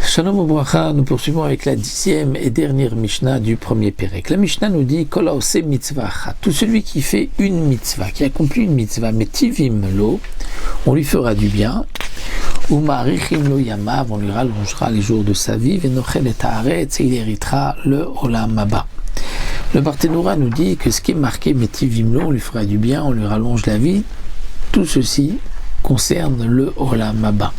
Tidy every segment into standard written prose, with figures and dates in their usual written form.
Shalom Ubracha, nous poursuivons avec la 10e et dernière Mishnah du premier Pérek. La Mishnah nous dit Kol haose mitzvah, tout celui qui fait une mitzvah, qui accomplit une mitzvah, metivim lo, on lui fera du bien, ou ma'arichim lo yamav, on lui rallongera les jours de sa vie, venochel et haaretz, et il héritera le olam haba. Le Barthénora nous dit que ce qui est marqué metivim lo, on lui fera du bien, on lui rallonge la vie, tout ceci concerne le olam haba.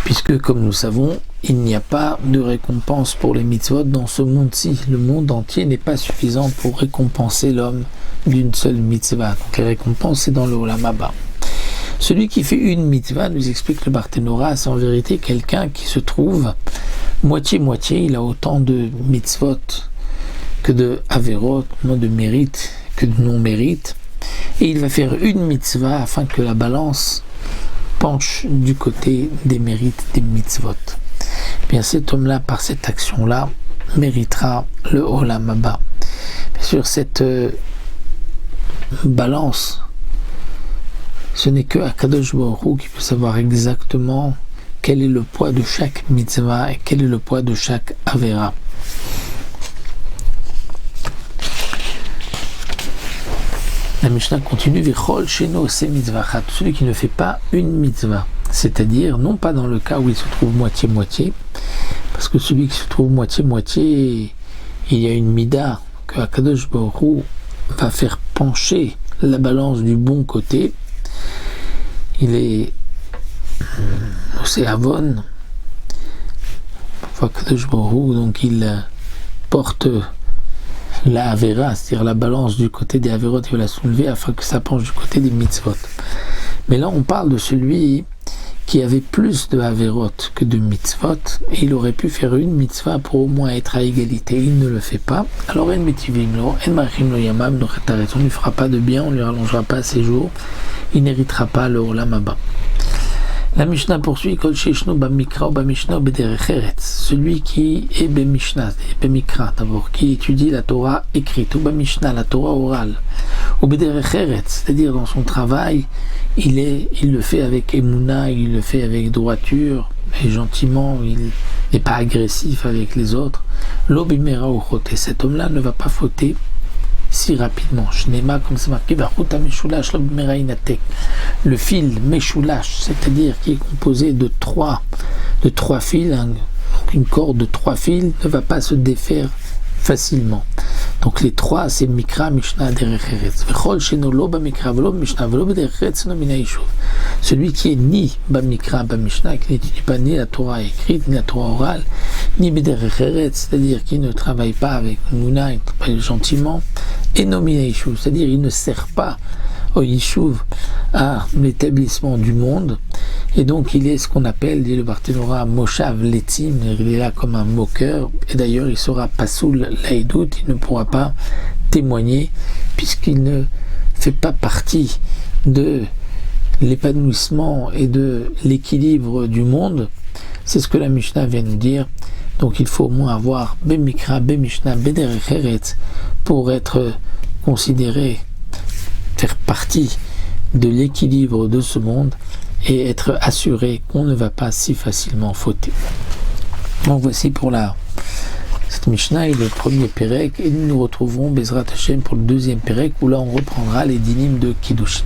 Puisque, comme nous savons, il n'y a pas de récompense pour les mitzvot dans ce monde-ci. Le monde entier n'est pas suffisant pour récompenser l'homme d'une seule mitzvah. Donc les récompenses, c'est dans le olam haba. Celui qui fait une mitzvah, nous explique le Barthénora, c'est en vérité quelqu'un qui se trouve moitié-moitié. Il a autant de mitzvot que de averot, non de mérite que de non-mérite. Et il va faire une mitzvah afin que la balance penche du côté des mérites des mitzvot. Bien, cet homme-là, par cette action-là, méritera le olam haba. Bien sûr, cette balance, ce n'est que Akadosh Baruch Hu qui peut savoir exactement quel est le poids de chaque mitzvah et quel est le poids de chaque avera. La Mishnah continue, Vechol sheno ose mitzvah, celui qui ne fait pas une mitzvah, c'est-à-dire non pas dans le cas où il se trouve moitié-moitié, parce que celui qui se trouve moitié-moitié, il y a une mida que Akadosh Baruch Hu va faire pencher la balance du bon côté. Il est c'est Avon, Akadosh Baruch Hu, donc il porte la Avera, c'est-à-dire la balance du côté des Averot, il va la soulever afin que ça penche du côté des mitzvot. Mais là, on parle de celui qui avait plus de Averot que de mitzvot, et il aurait pu faire une mitzvah pour au moins être à égalité. Il ne le fait pas. Alors, on ne lui fera pas de bien, on ne lui rallongera pas ses jours, il n'héritera pas le olam haba. La Mishnah poursuit Kol sheshnu bamikra ou bamishna ou bederech eretz, celui qui est bemishna, bemikra d'abord, qui étudie la Torah écrite, ou bamishna, la Torah orale, ou bederech eretz, c'est-à-dire dans son travail, il le fait avec émouna, il le fait avec droiture et gentiment, il n'est pas agressif avec les autres. Lo bimera ou choté, cet homme-là ne va pas fauter si rapidement. Shnema, comme c'est marqué, le fil meshulash, c'est-à-dire qui est composé de trois fils, une corde de 3 fils ne va pas se défaire facilement. Donc les 3, c'est Mikra, Mishnah, Derech Eretz. Vechol sheno lo bamikra velo Mishnah velo b'derech eretz no mina yishuv. Celui qui est ni bamikra, bamishna, qui n'étudie pas ni la Torah écrite, ni la Torah orale, ni b'derech eretz, c'est-à-dire qui ne travaille pas avec Mouna, il travaille gentiment, et no mina yishuv, c'est-à-dire il ne sert pas au yishuv, à l'établissement du monde, et donc il est ce qu'on appelle, dit le Barthénora, Moshav Letim, il est là comme un moqueur, et d'ailleurs il sera pasoul laïdout, il ne pourra pas témoigner, puisqu'il ne fait pas partie de l'épanouissement et de l'équilibre du monde. C'est ce que la Mishnah vient nous dire. Donc il faut au moins avoir Bemikra, Bemishna, Bederech Eretz pour être considéré, faire partie de l'équilibre de ce monde et être assuré qu'on ne va pas si facilement fauter. Donc voici pour cette Mishnah et le premier Pérek, et nous nous retrouverons Bezrat Hashem pour le deuxième Pérek où là on reprendra les dynimes de Kiddushin.